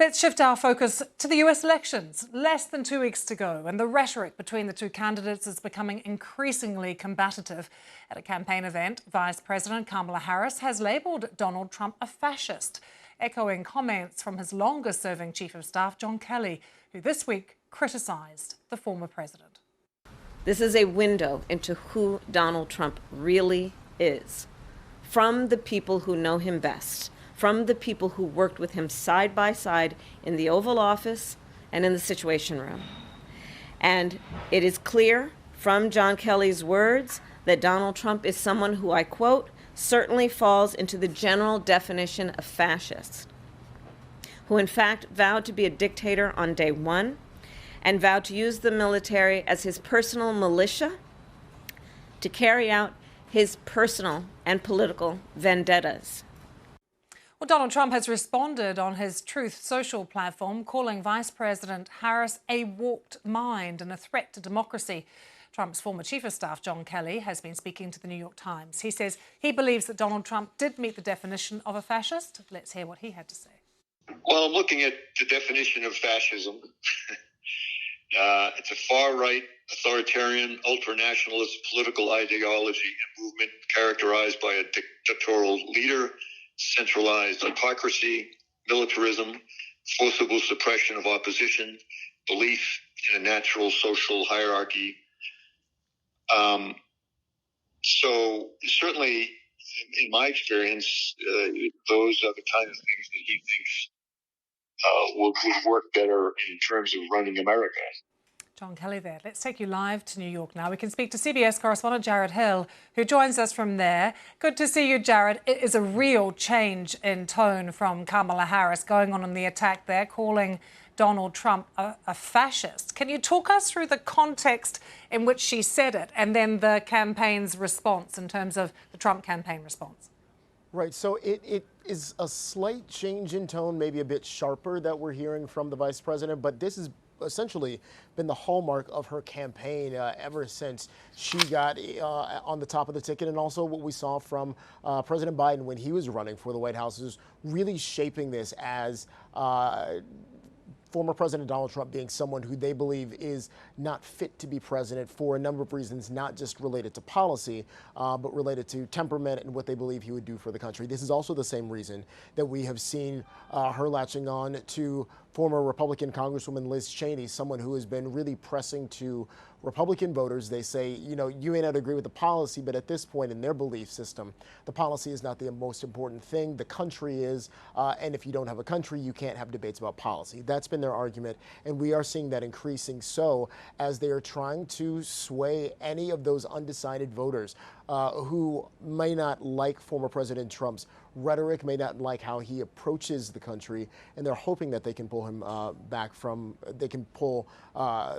Let's shift our focus to the US elections. Less than 2 weeks to go, and the rhetoric between the two candidates is becoming increasingly combative. At a campaign event, Vice President Kamala Harris has labelled Donald Trump a fascist, echoing comments from his longest-serving Chief of Staff, John Kelly, who this week criticised the former president. This is a window into who Donald Trump really is, from the people who know him best, from the people who worked with him side by side in the Oval Office and in the Situation Room. And it is clear from John Kelly's words that Donald Trump is someone who, I quote, certainly falls into the general definition of fascist, who in fact vowed to be a dictator on day one and vowed to use the military as his personal militia to carry out his personal and political vendettas. Well, Donald Trump has responded on his Truth Social platform, calling Vice President Harris a warped mind and a threat to democracy. Trump's former Chief of Staff, John Kelly, has been speaking to the New York Times. He says he believes that Donald Trump did meet the definition of a fascist. Let's hear what he had to say. Well, I'm looking at the definition of fascism. It's a far-right, authoritarian, ultranationalist political ideology and movement characterized by a dictatorial leader, centralized autocracy, militarism, forcible suppression of opposition, belief in a natural social hierarchy. So certainly, in my experience, those are the kind of things that he thinks would work better in terms of running America. John Kelly there. Let's take you live to New York now. We can speak to CBS correspondent Jared Hill, who joins us from there. Good to see you, Jared. It is a real change in tone from Kamala Harris going on in the attack there, calling Donald Trump a fascist. Can you talk us through the context in which she said it and then the campaign's response in terms of the Trump campaign response? Right. So it is a slight change in tone, maybe a bit sharper that we're hearing from the vice president, but this has essentially been the hallmark of her campaign ever since she got on the top of the ticket, and also what we saw from President Biden when he was running for the White House is really shaping this as former President Donald Trump being someone who they believe is not fit to be president for a number of reasons, not just related to policy, but related to temperament and what they believe he would do for the country. This is also the same reason that we have seen her latching on to former Republican Congresswoman Liz Cheney, someone who has been really pressing to Republican voters. They say, you know, you may not agree with the policy, but at this point in their belief system, the policy is not the most important thing. The country is, and if you don't have a country, you can't have debates about policy. That's been their argument, and we are seeing that increasing so as they are trying to sway any of those undecided voters who may not like former President Trump's rhetoric, may not like how he approaches the country, and they're hoping that they can pull him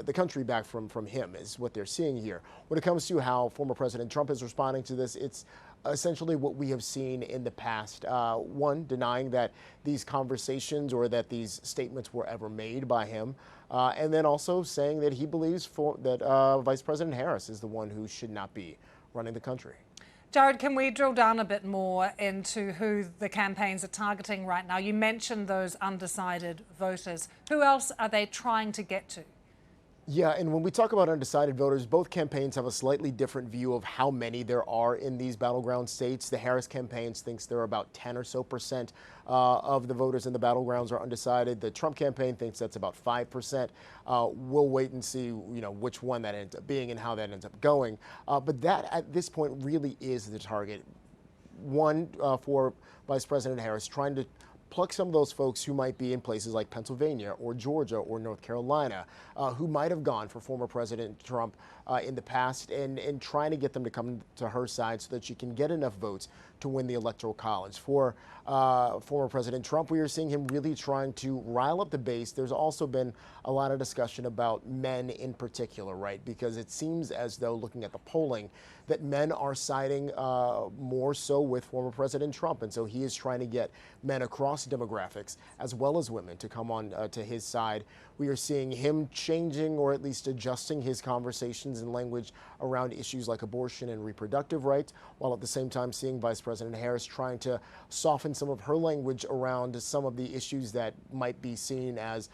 the country back from him, is what they're seeing here. When it comes to how former President Trump is responding to this, it's essentially what we have seen in the past. One, denying that these conversations or that these statements were ever made by him, and then also saying that he believes that Vice President Harris is the one who should not be running the country. Jared, can we drill down a bit more into who the campaigns are targeting right now? You mentioned those undecided voters. Who else are they trying to get to? Yeah, and when we talk about undecided voters, both campaigns have a slightly different view of how many there are in these battleground states. The Harris campaign thinks there are about 10% or so of the voters in the battlegrounds are undecided. The Trump campaign thinks that's about 5%. We'll wait and see, which one that ends up being and how that ends up going. But that, at this point, really is the target. One, for Vice President Harris, trying to pluck some of those folks who might be in places like Pennsylvania or Georgia or North Carolina, who might have gone for former President Trump in the past, and trying to get them to come to her side so that she can get enough votes to win the Electoral College. For former President Trump, we are seeing him really trying to rile up the base. There's also been a lot of discussion about men in particular, right? Because it seems as though, looking at the polling, that men are siding more so with former President Trump. And so he is trying to get men across demographics, as well as women, to come on to his side. We are seeing him changing, or at least adjusting his conversations partisan language around issues like abortion and reproductive rights, while at the same time seeing Vice President Harris trying to soften some of her language around some of the issues that might be seen as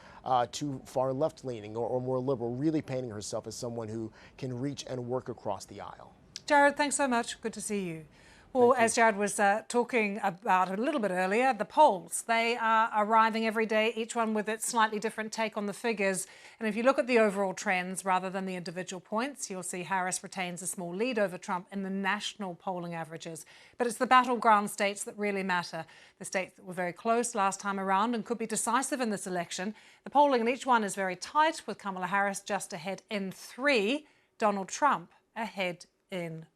too far left-leaning or more liberal, really painting herself as someone who can reach and work across the aisle. Jared, thanks so much. Good to see you. Well, as Jared was talking about a little bit earlier, the polls, they are arriving every day, each one with its slightly different take on the figures. And if you look at the overall trends rather than the individual points, you'll see Harris retains a small lead over Trump in the national polling averages. But it's the battleground states that really matter, the states that were very close last time around and could be decisive in this election. The polling in each one is very tight, with Kamala Harris just ahead in 3, Donald Trump ahead in